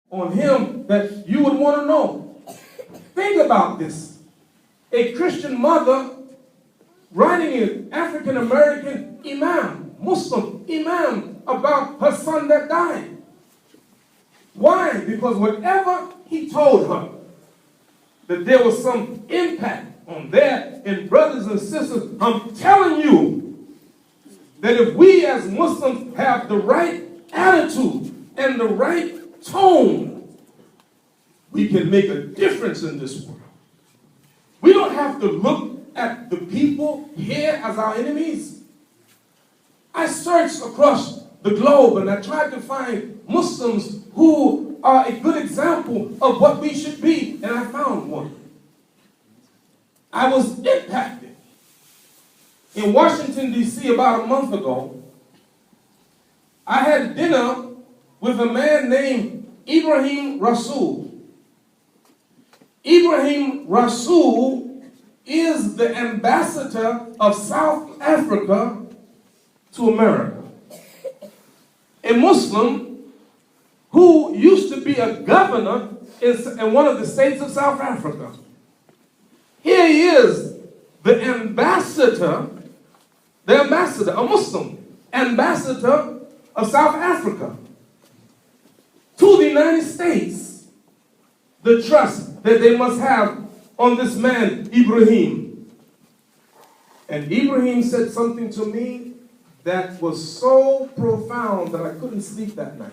on him that you would want to know. Think about this. A Christian mother writing an African-American imam, Muslim imam, about her son that died. Why? Because whatever he told her, that there was some impact on there in brothers and sisters, I'm telling you that if we as Muslims have the right attitude and the right tone, we can make a difference in this world. We don't have to look at the people here as our enemies. I searched across the globe and I tried to find Muslims who are a good example of what we should be, and I found one. I was impacted. In Washington, D.C. about a month ago, I had dinner with a man named Ibrahim Rasool. Ibrahim Rasool is the ambassador of South Africa to America. A Muslim who used to be a governor in one of the states of South Africa. Here he is, the ambassador, a Muslim ambassador of South Africa to the United States. The trust that they must have on this man, Ibrahim. And Ibrahim said something to me that was so profound that I couldn't sleep that night.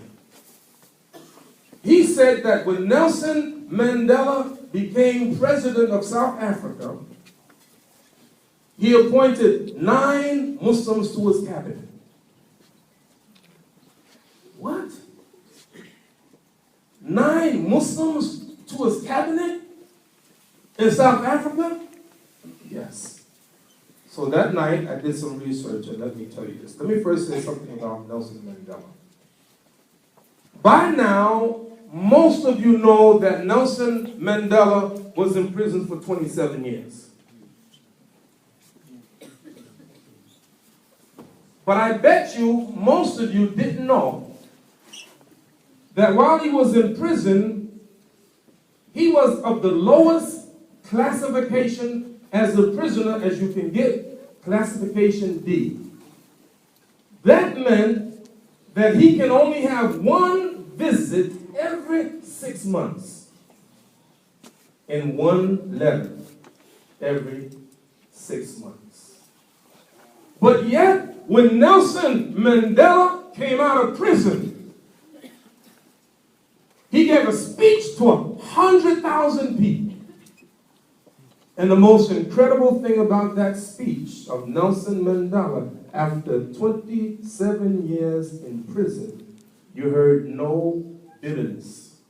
He said that when Nelson Mandela became president of South Africa, he appointed 9 Muslims to his cabinet. What? 9 Muslims to his cabinet in South Africa? Yes. So that night I did some research, and let me tell you this. Let me first say something about Nelson Mandela. By now, most of you know that Nelson Mandela was in prison for 27 years. But I bet you most of you didn't know that while he was in prison, he was of the lowest classification as a prisoner as you can get, classification D. That meant that he can only have one visit every 6 months and one letter every 6 months. But yet, when Nelson Mandela came out of prison, he gave a speech to 100,000 people. And the most incredible thing about that speech of Nelson Mandela, after 27 years in prison, you heard no bitterness.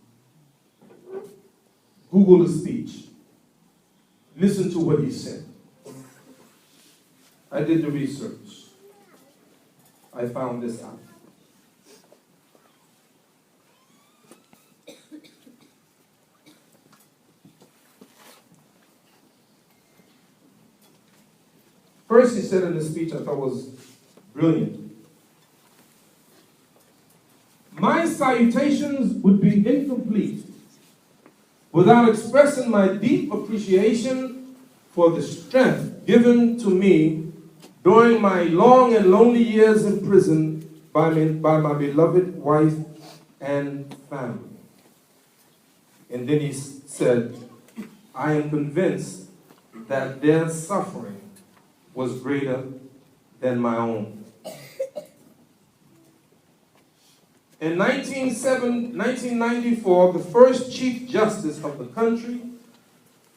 Google the speech. Listen to what he said. I did the research. I found this out. First, he said in the speech I thought was brilliant. My salutations would be incomplete without expressing my deep appreciation for the strength given to me during my long and lonely years in prison by my beloved wife and family. And then he said, I am convinced that their suffering was greater than my own. In 1994, the first Chief Justice of the country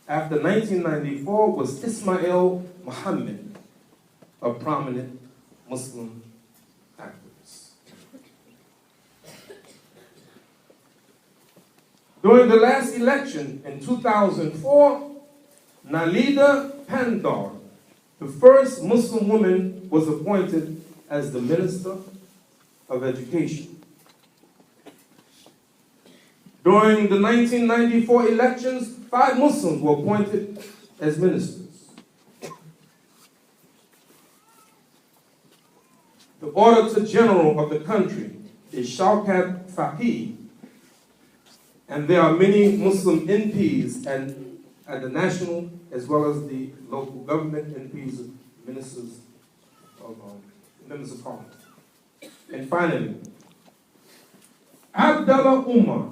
after 1994 was Ismail Muhammad, a prominent Muslim activist. During the last election in 2004, Nalida Pandor, the first Muslim woman, was appointed as the Minister of Education. During the 1994 elections, 5 Muslims were appointed as ministers. The Auditor General of the country is Shaukat Faqih, And there are many Muslim MPs and at the national as well as the local government MPs, ministers of members of parliament. And finally, Abdullah Umar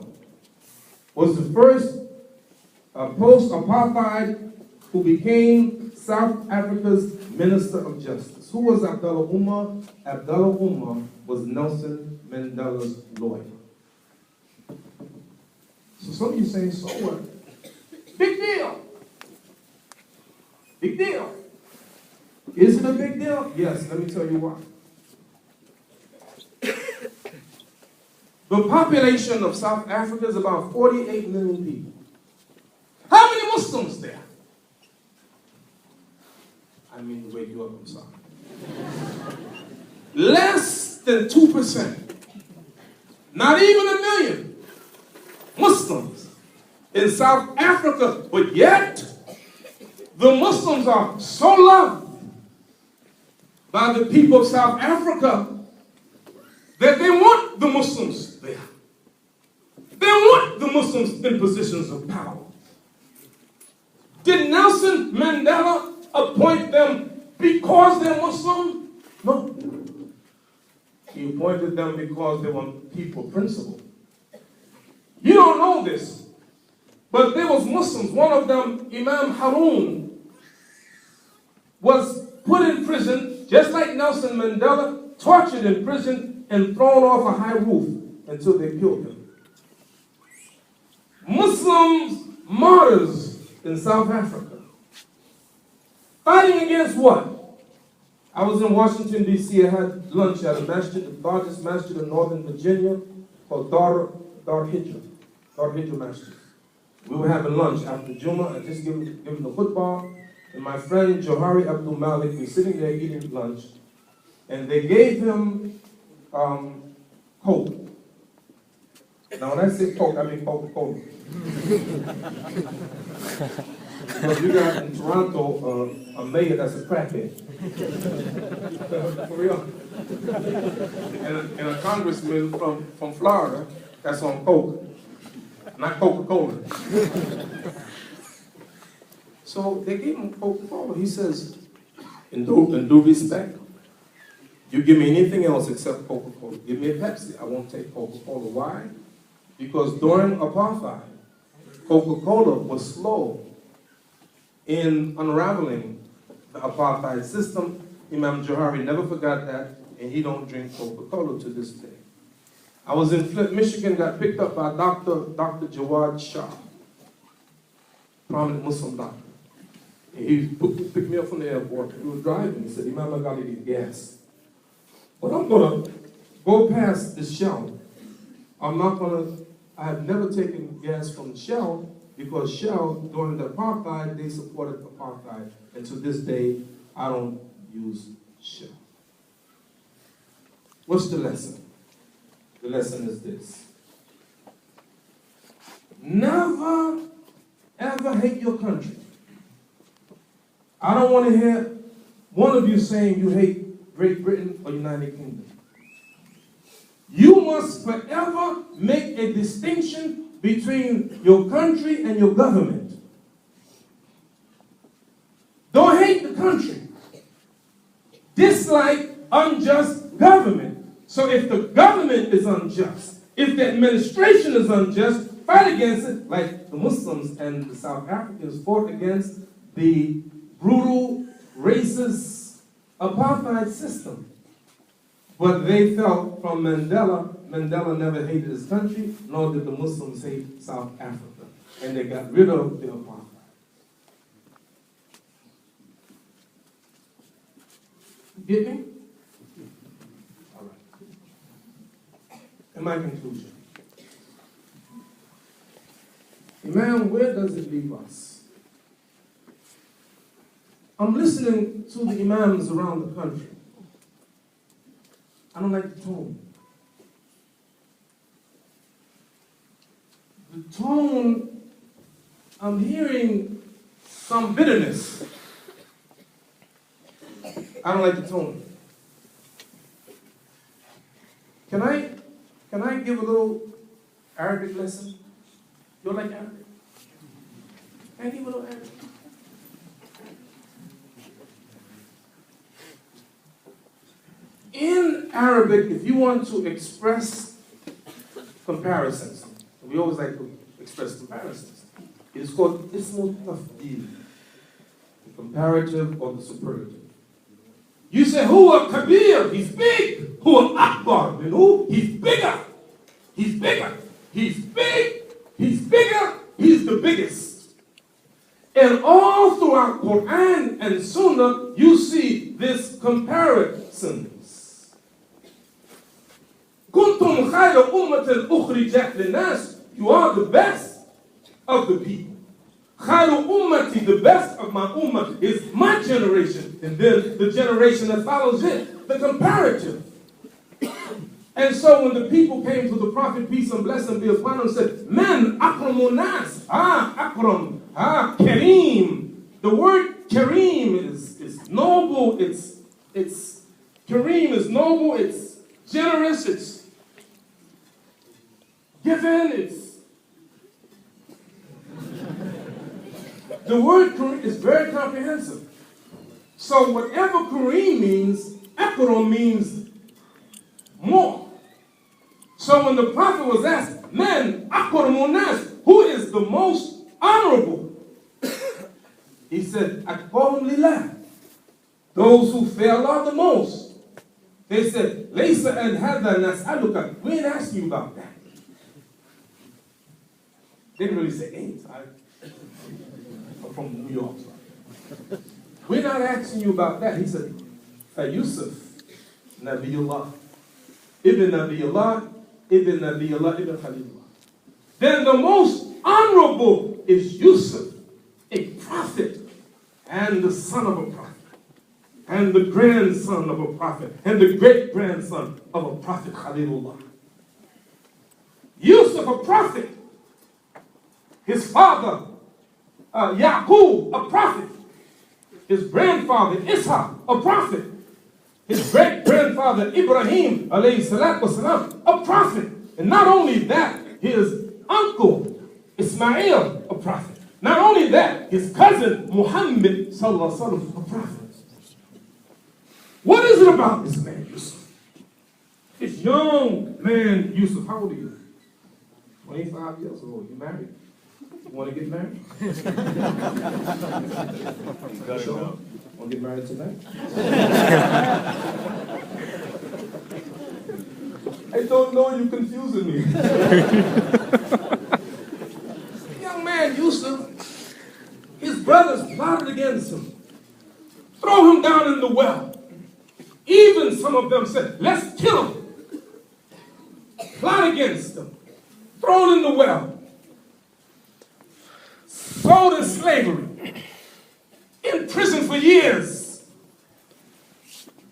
was the first post-apartheid who became South Africa's Minister of Justice. Who was Abdullah Umar? Abdullah Umar was Nelson Mandela's lawyer. So some of you saying, so what? Big deal. Big deal. Is it a big deal? Yes, let me tell you why. The population of South Africa is about 48 million people. How many Muslims there? I mean to wake you up, I'm sorry. Less than 2%. Not even 1 million Muslims in South Africa, but yet the Muslims are so loved by the people of South Africa that they want the Muslims there. They want the Muslims in positions of power. Did Nelson Mandela appoint them because they're Muslim? No. He appointed them because they were people principle. You don't know this, but there was Muslims. One of them, Imam Harun, was put in prison, just like Nelson Mandela, tortured in prison and thrown off a high roof until they killed him. Muslims, martyrs in South Africa. Fighting against what? I was in Washington, D.C. I had lunch at a masjid, the largest masjid in Northern Virginia, called Dar Hijra Masjid. We were having lunch after Jummah. I just given the khutbah, and my friend Johari Abdul Malik was sitting there eating lunch, and they gave him Coke. Now when I say Coke, I mean Coca-Cola. Because you got in Toronto a mayor that's a crackhead. For real. And a congressman from Florida that's on Coke, not Coca-Cola. So they gave him Coca-Cola. He says, in due respect, you give me anything else except Coca-Cola. Give me a Pepsi. I won't take Coca-Cola. Why? Because during apartheid, Coca-Cola was slow in unraveling the apartheid system. Imam Johari never forgot that, and he don't drink Coca-Cola to this day. I was in Flint, Michigan, got picked up by Dr. Jawad Shah, prominent Muslim doctor. And he picked me up from the airport. He was driving. He said, Imam, I got to get gas. But I'm going to go past this Shell. I have never taken gas from Shell because Shell, during the apartheid, they supported apartheid. And to this day, I don't use Shell. What's the lesson? The lesson is this. Never, ever hate your country. I don't want to hear one of you saying you hate Great Britain or United Kingdom. You must forever make a distinction between your country and your government. Don't hate the country. Dislike unjust government. So if the government is unjust, if the administration is unjust, fight against it like the Muslims and the South Africans fought against the brutal, racist apartheid system. But they felt from Mandela never hated his country, nor did the Muslims hate South Africa. And they got rid of the apartheid. Get me? All right. In my conclusion, Imam, where does it leave us? I'm listening to the Imams around the country. I don't like the tone. The tone, I'm hearing some bitterness. I don't like the tone. Can I give a little Arabic lesson? You're like Arabic. And he will Arabic. In Arabic, if you want to express comparisons, we always like to express comparisons. It's called ismul tafdil, the comparative or the superlative. You say, huwa kabir, he's big. Huwa akbar, he's bigger. He's bigger. He's big. He's bigger. He's the biggest. And all throughout Quran and Sunnah, you see this comparisons. Kuntum khayra ummatin ukhrijat linnas. You are the best of the people. Khayru ummati, the best of my ummah, is my generation. And then the generation that follows it, the comparative. And so when the people came to the Prophet, peace and blessing be upon him, said, Man akramun nas, akram, kareem. The word kareem is noble, it's kareem is noble, it's generous, it's given, it's the word kareem is very comprehensive. So whatever kareem means, akram means more. So when the Prophet was asked, Man, akramun nas, who is the most honorable? He said, Akbarum lillah. Those who fear Allah the most. They said, Laysa an hadha nas'aluka. We ain't asking you about that. They didn't really say ain't. I'm from New York. So. We're not asking you about that. He said, Yusuf, Nabiyullah, Ibn Nabiyullah, Ibn Nabiyullah, Ibn Khalilullah. Then the most honorable is Yusuf, a prophet, and the son of a prophet, and the grandson of a prophet, and the great-grandson of a prophet, Khalilullah. Yusuf, a prophet. His father, Yaqub, a prophet. His grandfather, Ishaq, a prophet. His great-grandfather, Ibrahim, alayhi salatu wasalam, a prophet. And not only that, his uncle, Ismail, a prophet. Not only that, his cousin, Muhammad, sallallahu alaihi wasallam, a prophet. What is it about this man, Yusuf? This young man, Yusuf, how old are you? 25 years old. You married? You want to get married? Sure. Want to get married tonight? I don't know, you're confusing me. Young man, Yusuf, his brothers plotted against him. Throw him down in the well. Even some of them said, let's kill him. Plot against him. Thrown in the well. Sold in slavery. In prison for years.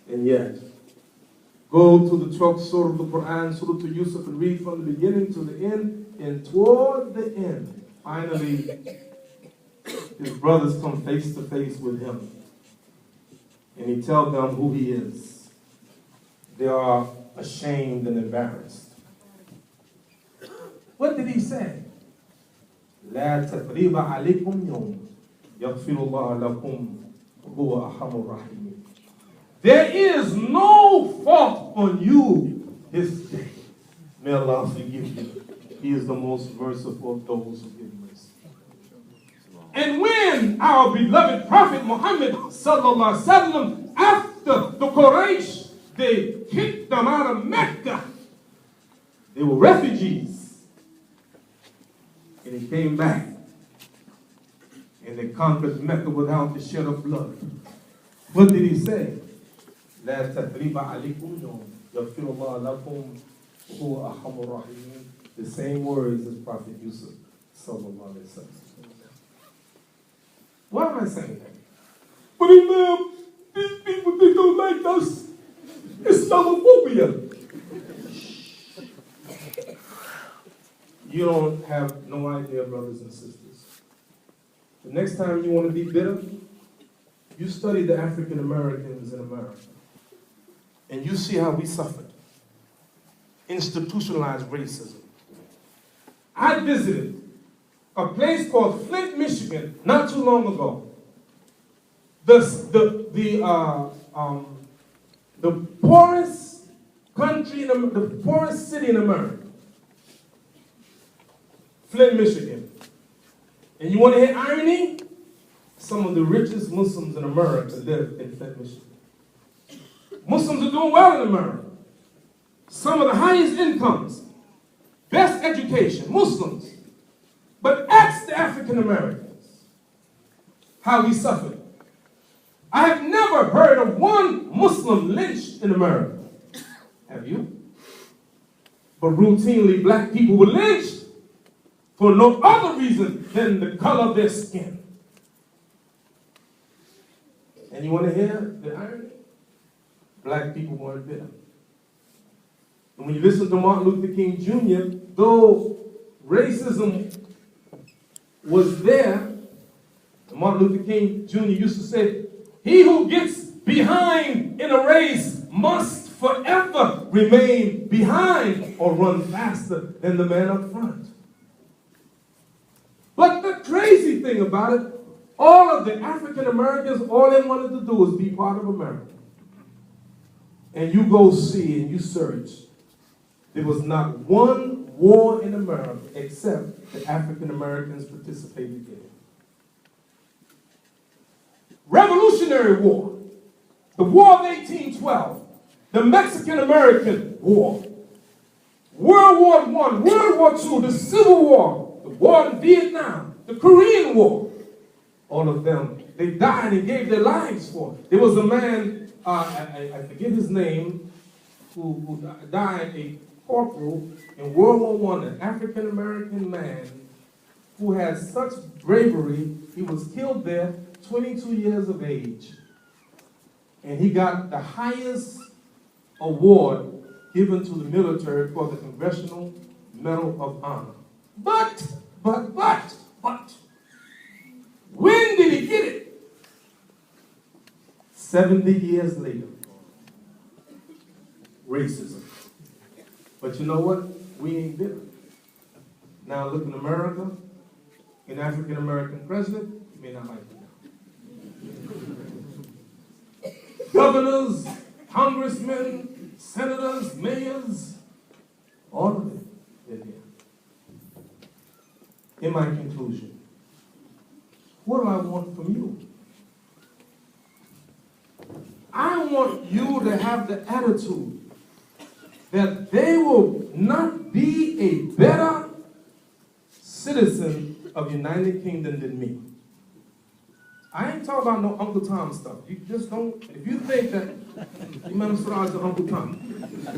And yet, go to the 12th surah of the Quran, Surah to Yusuf, and read from the beginning to the end. And toward the end, finally, his brothers come face to face with him. And he tells them who he is. They are ashamed and embarrassed. What did he say? لا تثريب عليكم يوم يغفر الله لكم وهو أرحم الراحمين. There is no fault on you this day. May Allah forgive you. He is the most merciful of those who give mercy. And when our beloved Prophet Muhammad sallallahu alaihi wasallam, after the Quraysh, they kicked them out of Mecca. They were refugees. And he came back. And they conquered Mecca without the shed of blood. What did he say? لا تثريب عليكم يوم يغفر الله لكم وهو أرحم الراحمين. The same words as Prophet Yusuf sallallahu alaihi wasallam. Why am I saying that? But Imam, these people, they don't like us. Islamophobia. You don't have no idea, brothers and sisters. The next time you want to be bitter, you study the African Americans in America. And you see how we suffered. Institutionalized racism. I visited a place called Flint, Michigan, not too long ago. The poorest country, the poorest city in America, Flint, Michigan. And you want to hear irony? Some of the richest Muslims in America live in Flint, Michigan. Muslims are doing well in America. Some of the highest incomes, best education, Muslims. But ask the African Americans how we suffered. I have never heard of one Muslim lynched in America. Have you? But routinely black people were lynched for no other reason than the color of their skin. And you want to hear the irony? Black people weren't bitter. And when you listen to Martin Luther King Jr., though racism was there, Martin Luther King Jr. used to say, he who gets behind in a race must forever remain behind or run faster than the man up front. But the crazy thing about it, all of the African Americans, all they wanted to do was be part of America. And you go see and you search, there was not one war in America except the African Americans participated in it. Revolutionary War, the War of 1812, the Mexican-American War, World War I, World War II, the Civil War, the War in Vietnam, the Korean War, all of them, they died and gave their lives for it. There was a man, I forget his name, who died, a corporal in World War I, an African-American man who had such bravery, he was killed there, 22 years of age. And he got the highest award given to the military for the Congressional Medal of Honor. But, when did he get it? 70 years later. Racism. But you know what? We ain't bitter. Now look in America, an African-American president, you may not like it now. Governors, congressmen, senators, mayors, all of it is here. In my conclusion, what do I want from you? I want you to have the attitude that they will not be a better citizen of the United Kingdom than me. I ain't talking about no Uncle Tom stuff. You just don't, if you think that Imaam Siraaj is Uncle Tom,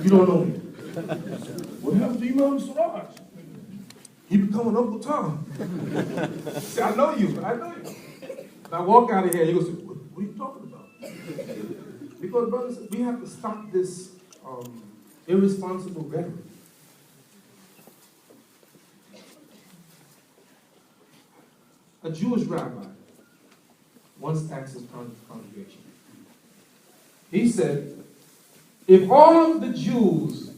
you don't know me. What happened to Imaam Siraaj? He become an Uncle Tom. See, I know you. If I walk out of here, you go say, what are you talking about? Because, brothers, we have to stop this irresponsible rhetoric. A Jewish rabbi once asked his congregation. He said, if all of the Jews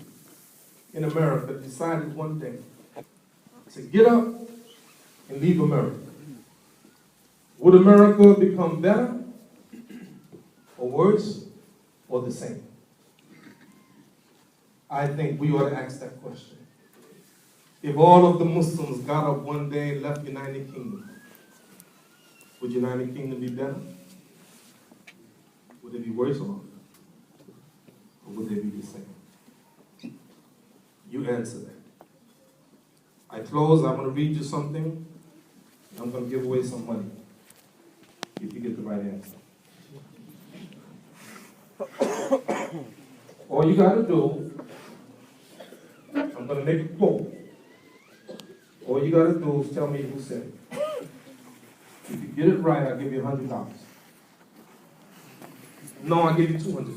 in America decided one day to get up and leave America, would America become better or worse or the same? I think we ought to ask that question. If all of the Muslims got up one day and left the United Kingdom, would United Kingdom be better? Would it be worse or would they be the same? You answer that. I close, I'm going to read you something, and I'm going to give away some money if you get the right answer. All you got to do, I'm going to make a quote. All you got to do is tell me who said it. If you get it right, I'll give you $100. No, I'll give you $200.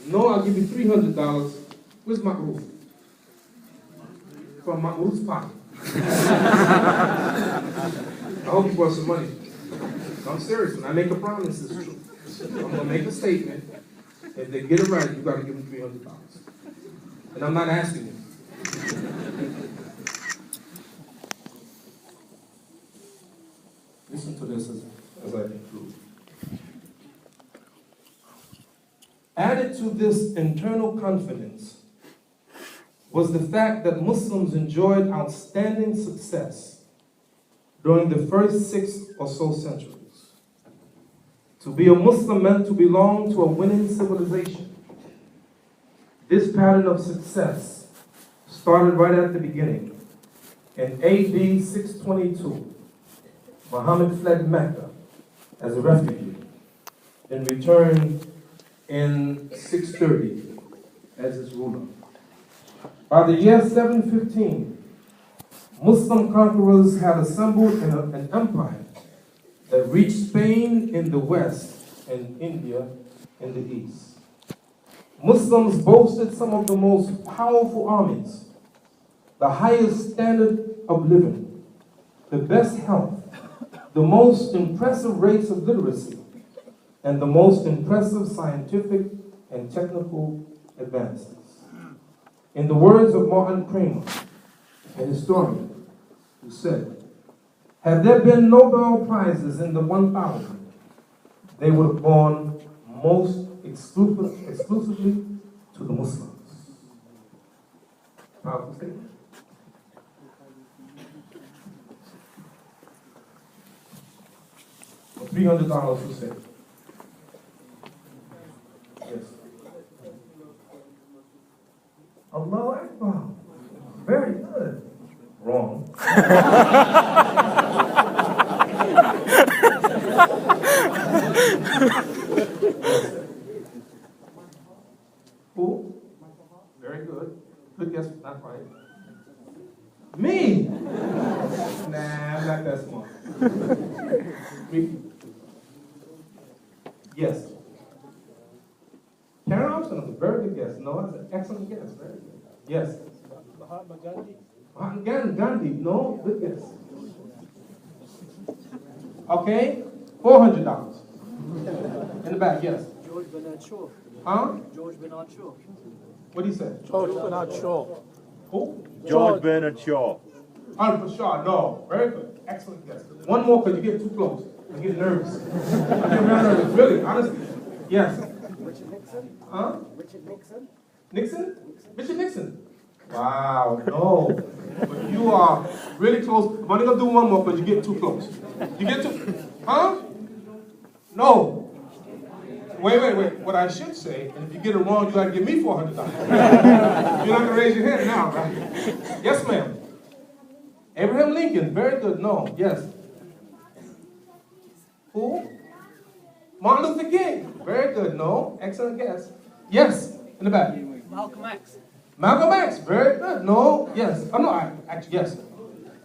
No, I'll give you $300. Where's my roof? From my roof's pocket. I hope you brought some money. I'm serious. When I make a promise, it's true. I'm going to make a statement. If they get it right, you got to give them $300. And I'm not asking you. Added to this internal confidence was the fact that Muslims enjoyed outstanding success during the first 6 or so centuries. To be a Muslim meant to belong to a winning civilization. This pattern of success started right at the beginning. In AD 622, Muhammad fled Mecca as a refugee, then returned in 630 as its ruler. By the year 715, Muslim conquerors had assembled an empire that reached Spain in the west and India in the east. Muslims boasted some of the most powerful armies, the highest standard of living, the best health, the most impressive rates of literacy, and the most impressive scientific and technical advances. In the words of Martin Kramer, a historian, who said, had there been Nobel Prizes in the 1000, they would have gone most exclusively to the Muslims. Powerful statement. For $300, who said? Yes. Allahu Akbar. Very good. Wrong. Who? Very good. Good guess, not right. Me? Nah, I'm not that smart. Me? Yes. Karen Armstrong was a very good guess. No, that's an excellent guess. Very good. Yes. Mahatma Gandhi. Mahatma Gandhi. No, good guess. Okay, $400. In the back, yes. George Bernard Shaw. Huh? George Bernard Shaw. What did he say? George Bernard Shaw. Who? George Bernard Shaw. For sure. No. Very good. Excellent guess. One more because you get too close. I get nervous. I get real nervous. Really, honestly. Yes. Richard Nixon. Huh? Richard Nixon. Nixon? Richard Nixon. Wow, no. But you are really close. I'm only going to do one more because you get too close. You get too... Huh? No. Wait. What I should say, and if you get it wrong, you got to give me $400. You're not going to raise your hand now, right? Yes, ma'am. Abraham Lincoln. Very good. No. Yes. Who? Martin Luther King. Very good. No. Excellent guess. Yes. In the back. Malcolm X. Malcolm X. Very good. No. Yes. Oh, no. Actually, yes.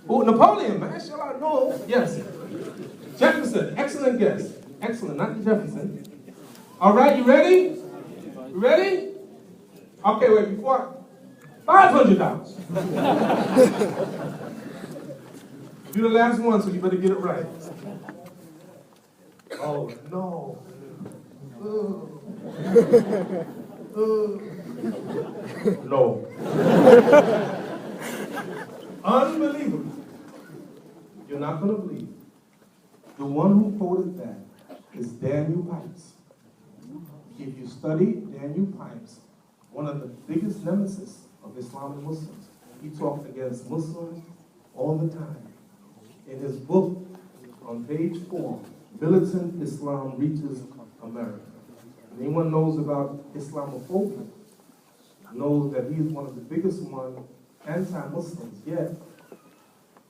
Who? Napoleon. Man, shall I know? Yes. Jefferson. Excellent guess. Excellent. Not Jefferson. All right. You ready? You ready? Okay. Wait. Before $500. You're the last one, so you better get it right. Oh, no. No. Unbelievable. You're not going to believe. The one who quoted that is Daniel Pipes. If you study Daniel Pipes, one of the biggest nemesis of Islam and Muslims, he talked against Muslims all the time. In his book, on page 4, Militant Islam Reaches America. Anyone knows about Islamophobia knows that he is one of the biggest anti-Muslims, yet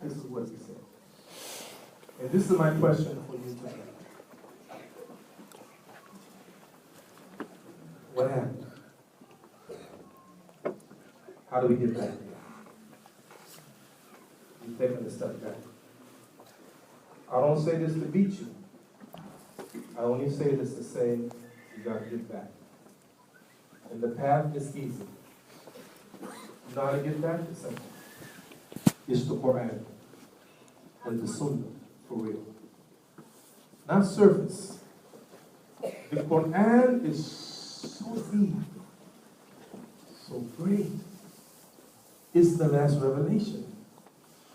this is what he said. And this is my question for you today. What happened? How do we get back? You take a step back. I don't say this to beat you. I only say this to say you got to get back. And the path is easy. You know how to get back? It's simple. It's the Quran and the Sunnah, for real. Not surface. The Quran is so deep, so great. It's the last revelation.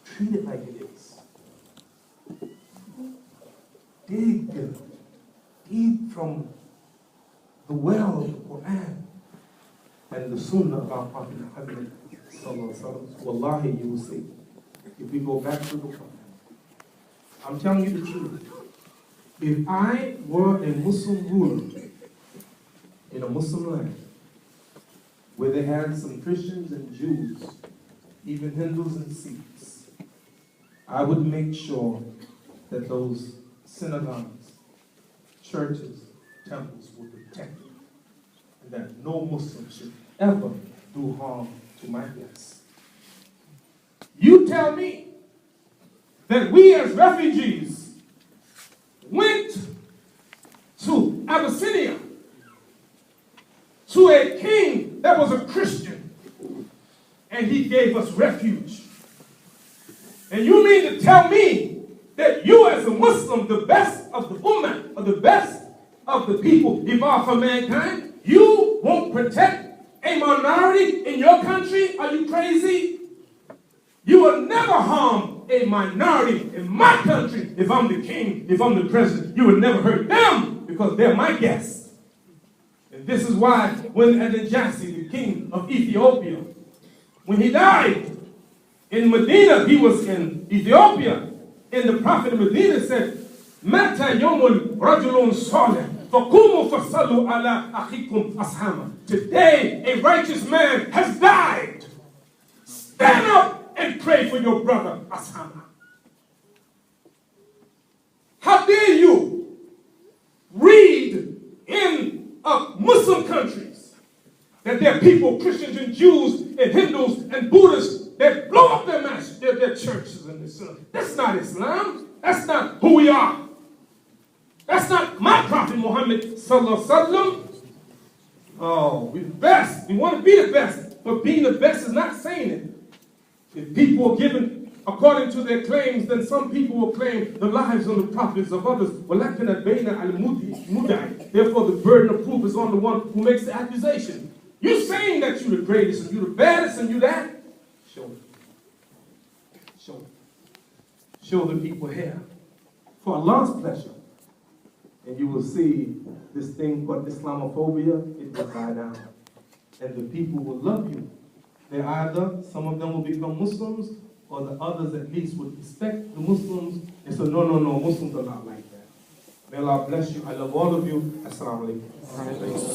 Treat it like it is. Dig deep from the well of the Quran and the Sunnah of our Prophet Muhammad sallallahu alaihi wasallam, wallahi, you will see. If we go back to the Quran, I'm telling you the truth. If I were a Muslim ruler in a Muslim land, where they had some Christians and Jews, even Hindus and Sikhs, I would make sure that those synagogues, churches, temples were protected, and that no Muslim should ever do harm to my guests. You tell me that we as refugees went to Abyssinia to a king that was a Christian, and he gave us refuge. And you mean to tell me that you as a Muslim, the best of the ummah, or the best of the people evolved for mankind, you won't protect a minority in your country? Are you crazy? You will never harm a minority in my country. If I'm the king, if I'm the president, you will never hurt them because they're my guests. And this is why when An-Najasi, the king of Ethiopia, when he died in Medina, he was in Ethiopia, and the prophet of Medina said, Mata yomul rajulun salih, faqumu fasallu ala akhikum ashama. Today, a righteous man has died. Stand up and pray for your brother Ashama. How dare you read in Muslim countries that there are people, Christians and Jews and Hindus and Buddhists, that blow up their masjids, their churches and this. That's not Islam. That's not who we are. That's not my Prophet Muhammad sallallahu alaihi wasallam. Oh, we're the best. We want to be the best, but being the best is not saying it. If people are given according to their claims, then some people will claim the lives of the prophets of others. Therefore, the burden of proof is on the one who makes the accusation. You're saying that you're the greatest and you're the baddest and you're that? Show it. Show it. Show the people here. For Allah's pleasure. And you will see this thing called Islamophobia, it will die down. And the people will love you. They either, some of them will become Muslims, or the others at least would respect the Muslims and say, no, Muslims are not like that. May Allah bless you. I love all of you. Assalamu alaikum.